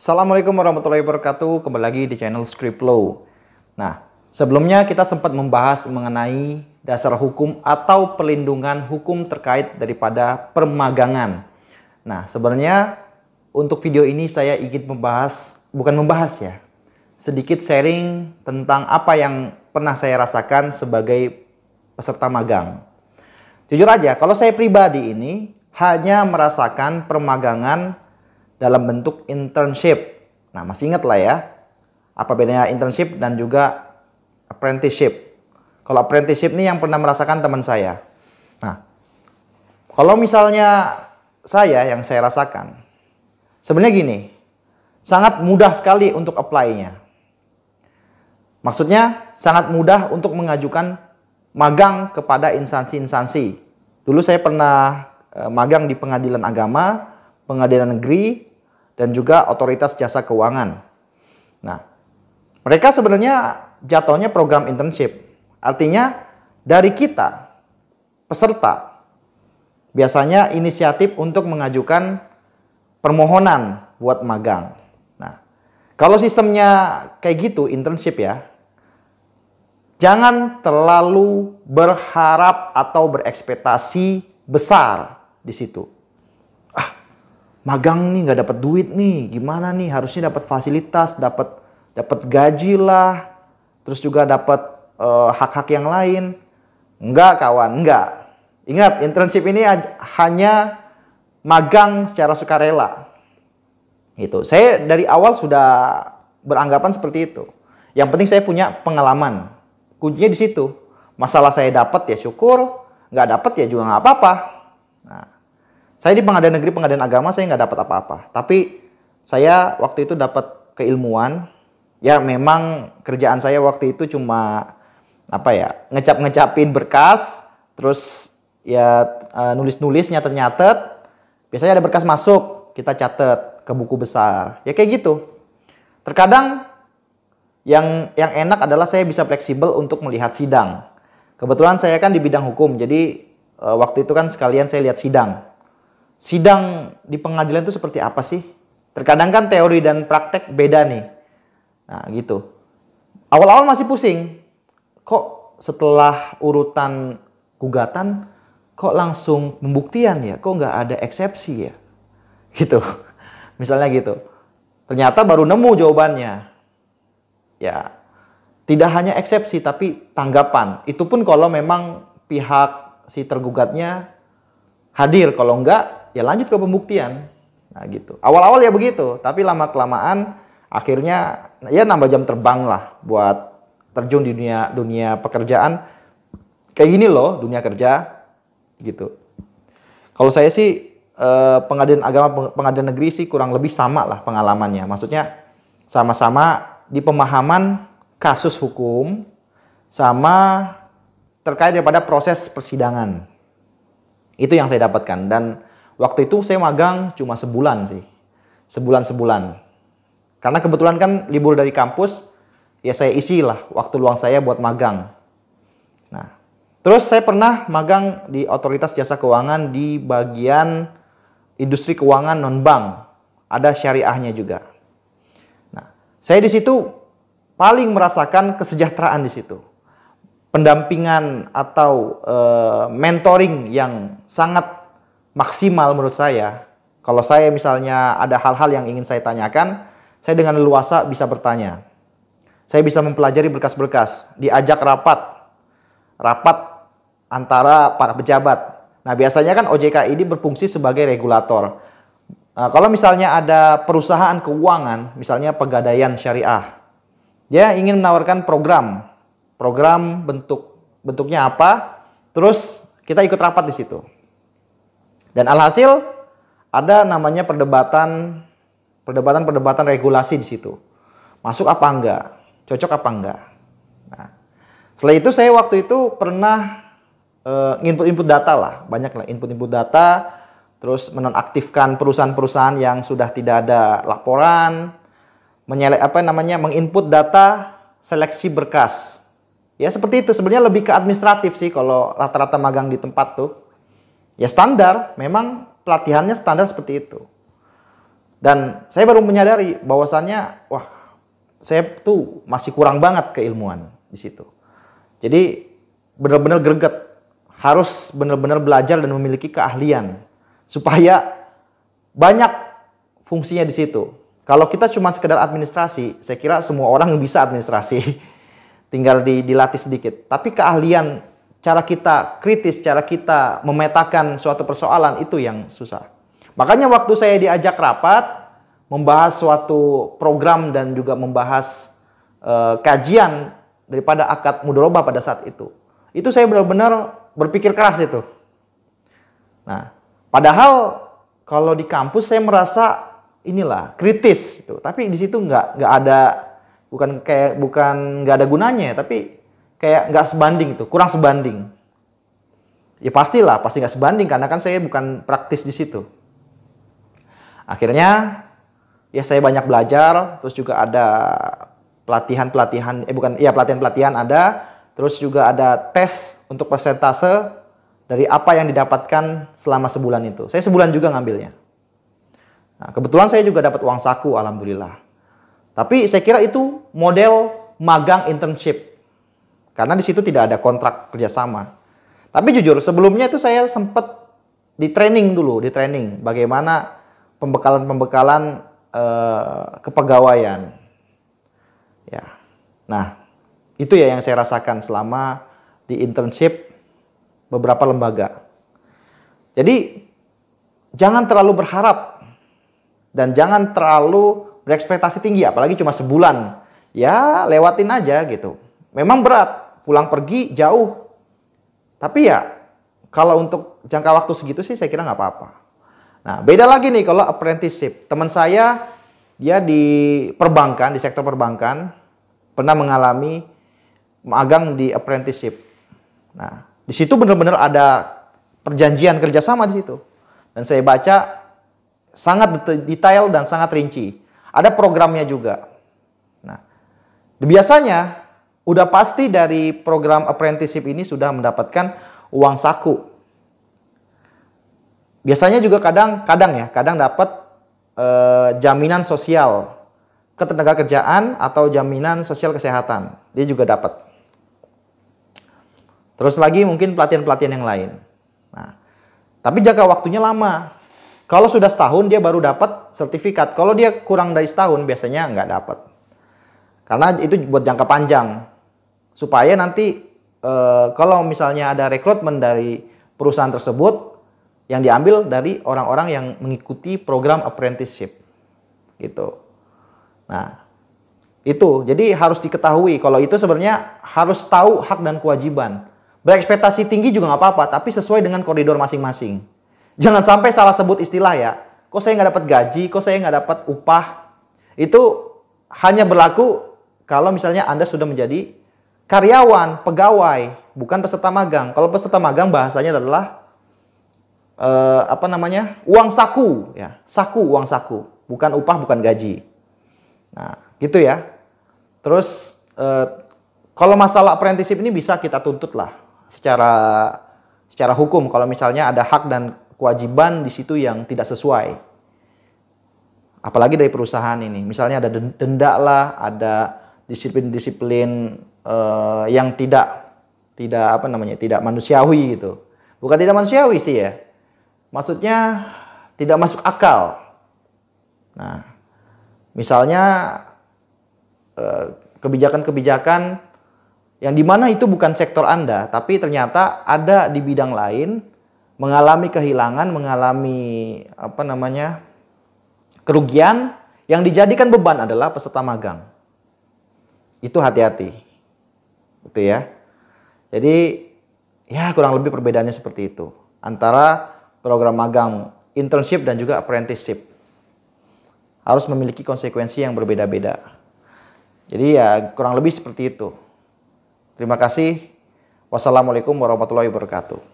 Assalamualaikum warahmatullahi wabarakatuh. Kembali lagi di channel Scriptflow. Nah, sebelumnya kita sempat membahas mengenai dasar hukum atau perlindungan hukum terkait daripada permagangan. Nah, sebenarnya untuk video ini saya ingin sedikit sharing tentang apa yang pernah saya rasakan sebagai peserta magang. Jujur aja, kalau saya pribadi ini hanya merasakan permagangan dalam bentuk internship. Nah, masih ingat lah ya, apa bedanya internship dan juga apprenticeship. Kalau apprenticeship ini yang pernah merasakan teman saya. Nah, kalau misalnya yang saya rasakan, sebenarnya gini, sangat mudah sekali untuk apply-nya. Maksudnya, sangat mudah untuk mengajukan magang kepada instansi-instansi. Dulu saya pernah magang di pengadilan agama, pengadilan negeri, dan juga otoritas jasa keuangan. Nah, mereka sebenarnya jatuhnya program internship. Artinya dari kita, peserta, biasanya inisiatif untuk mengajukan permohonan buat magang. Nah, kalau sistemnya kayak gitu, internship ya, jangan terlalu berharap atau berekspektasi besar di situ. Magang nih nggak dapat duit nih, gimana nih? Harusnya dapat fasilitas, dapat gaji lah, terus juga dapat hak-hak yang lain. Enggak kawan, enggak. Ingat, internship ini hanya magang secara sukarela. Gitu. Saya dari awal sudah beranggapan seperti itu. Yang penting saya punya pengalaman. Kuncinya di situ. Masalah saya dapat ya syukur, nggak dapat ya juga nggak apa-apa. Nah, saya di pengadilan negeri, pengadilan agama, saya nggak dapat apa-apa. Tapi saya waktu itu dapat keilmuan. Ya memang kerjaan saya waktu itu cuma ngecapin berkas, terus ya nulis-nulis, nyatet-nyatet. Biasanya ada berkas masuk, kita catat ke buku besar. Ya kayak gitu. Terkadang yang enak adalah saya bisa fleksibel untuk melihat sidang. Kebetulan saya kan di bidang hukum, jadi waktu itu kan sekalian saya lihat sidang. Sidang di pengadilan itu seperti apa sih? Terkadang kan teori dan praktek beda nih. Nah gitu. Awal-awal masih pusing. Kok setelah urutan gugatan, kok langsung pembuktian ya? Kok nggak ada eksepsi ya? Gitu. Misalnya gitu. Ternyata baru nemu jawabannya. Ya, tidak hanya eksepsi tapi tanggapan. Itu pun kalau memang pihak si tergugatnya hadir. Kalau enggak, ya lanjut ke pembuktian. Nah gitu. Awal-awal ya begitu, tapi lama-kelamaan akhirnya ya nambah jam terbang lah buat terjun di dunia pekerjaan. Kayak gini loh dunia kerja gitu. Kalau saya sih pengadilan agama, pengadilan negeri sih kurang lebih sama lah pengalamannya. Maksudnya sama-sama di pemahaman kasus hukum sama terkait daripada proses persidangan. Itu yang saya dapatkan. Dan waktu itu saya magang cuma sebulan sih. Sebulan. Karena kebetulan kan libur dari kampus, ya saya isi lah waktu luang saya buat magang. Nah, terus saya pernah magang di otoritas jasa keuangan di bagian industri keuangan non-bank. Ada syariahnya juga. Nah, saya di situ paling merasakan kesejahteraan di situ. Pendampingan atau mentoring yang sangat maksimal menurut saya. Kalau saya misalnya ada hal-hal yang ingin saya tanyakan, saya dengan leluasa bisa bertanya. Saya bisa mempelajari berkas-berkas, diajak rapat antara para pejabat. Nah, biasanya kan OJK ini berfungsi sebagai regulator. Nah, kalau misalnya ada perusahaan keuangan, misalnya Pegadaian Syariah, dia ingin menawarkan program bentuknya apa, terus kita ikut rapat di situ. Dan alhasil ada namanya perdebatan regulasi di situ. Masuk apa enggak? Cocok apa enggak? Nah, setelah itu saya waktu itu pernah input data lah, banyak lah input data, terus menonaktifkan perusahaan-perusahaan yang sudah tidak ada laporan, menginput data seleksi berkas. Ya seperti itu, sebenarnya lebih ke administratif sih kalau rata-rata magang di tempat tuh. Ya standar, memang pelatihannya standar seperti itu. Dan saya baru menyadari bahwasannya, wah, saya tuh masih kurang banget keilmuan di situ. Jadi benar-benar greget, harus benar-benar belajar dan memiliki keahlian supaya banyak fungsinya di situ. Kalau kita cuma sekedar administrasi, saya kira semua orang bisa administrasi, tinggal dilatih sedikit. Tapi keahlian, cara kita kritis, cara kita memetakan suatu persoalan, itu yang susah. Makanya waktu saya diajak rapat, membahas suatu program dan juga membahas kajian daripada akad mudharabah pada saat itu saya benar-benar berpikir keras itu. Nah, padahal kalau di kampus saya merasa inilah kritis itu, tapi di situ nggak ada, bukan nggak ada gunanya, tapi kayak nggak sebanding itu, kurang sebanding. Ya pastilah, pasti nggak sebanding karena kan saya bukan praktis di situ. Akhirnya ya saya banyak belajar, terus juga ada pelatihan-pelatihan ada, terus juga ada tes untuk persentase dari apa yang didapatkan selama sebulan itu. Saya sebulan juga ngambilnya. Nah, kebetulan saya juga dapat uang saku, alhamdulillah. Tapi saya kira itu model magang internship, karena di situ tidak ada kontrak kerjasama. Tapi jujur, sebelumnya itu saya sempat di training bagaimana pembekalan kepegawaian. Ya, nah itu ya yang saya rasakan selama di internship beberapa lembaga. Jadi jangan terlalu berharap dan jangan terlalu berekspektasi tinggi, apalagi cuma sebulan. Ya lewatin aja gitu. Memang berat, pulang pergi jauh. Tapi ya kalau untuk jangka waktu segitu sih saya kira nggak apa-apa. Nah, beda lagi nih kalau apprenticeship. Teman saya, dia di perbankan, di sektor perbankan, pernah mengalami magang di apprenticeship. Nah, di situ benar-benar ada perjanjian kerjasama di situ. Dan saya baca sangat detail dan sangat rinci. Ada programnya juga. Nah, biasanya udah pasti dari program apprenticeship ini sudah mendapatkan uang saku. Biasanya juga kadang dapat jaminan sosial ketenagakerjaan atau jaminan sosial kesehatan. Dia juga dapat. Terus lagi mungkin pelatihan-pelatihan yang lain. Nah, tapi jangka waktunya lama. Kalau sudah setahun dia baru dapat sertifikat. Kalau dia kurang dari setahun biasanya nggak dapat. Karena itu buat jangka panjang. Supaya nanti kalau misalnya ada rekrutmen dari perusahaan tersebut, yang diambil dari orang-orang yang mengikuti program apprenticeship. Gitu. Nah, itu. Jadi harus diketahui. Kalau itu sebenarnya harus tahu hak dan kewajiban. Berekspektasi tinggi juga nggak apa-apa, tapi sesuai dengan koridor masing-masing. Jangan sampai salah sebut istilah ya. Kok saya nggak dapat gaji, kok saya nggak dapat upah. Itu hanya berlaku kalau misalnya Anda sudah menjadi karyawan, pegawai, bukan peserta magang. Kalau peserta magang bahasanya adalah uang saku, ya, uang saku, bukan upah, bukan gaji. Nah, gitu ya. Terus kalau masalah apprenticeship ini bisa kita tuntut lah secara hukum kalau misalnya ada hak dan kewajiban di situ yang tidak sesuai. Apalagi dari perusahaan ini, misalnya ada denda lah, ada disiplin-disiplin yang tidak manusiawi gitu. Bukan tidak manusiawi sih ya. Maksudnya tidak masuk akal. Nah, misalnya kebijakan-kebijakan yang dimana itu bukan sektor Anda, tapi ternyata ada di bidang lain mengalami kehilangan, mengalami kerugian, yang dijadikan beban adalah peserta magang. Itu hati-hati. Gitu ya. Jadi ya kurang lebih perbedaannya seperti itu antara program magang, internship dan juga apprenticeship. Harus memiliki konsekuensi yang berbeda-beda. Jadi ya kurang lebih seperti itu. Terima kasih. Wassalamualaikum warahmatullahi wabarakatuh.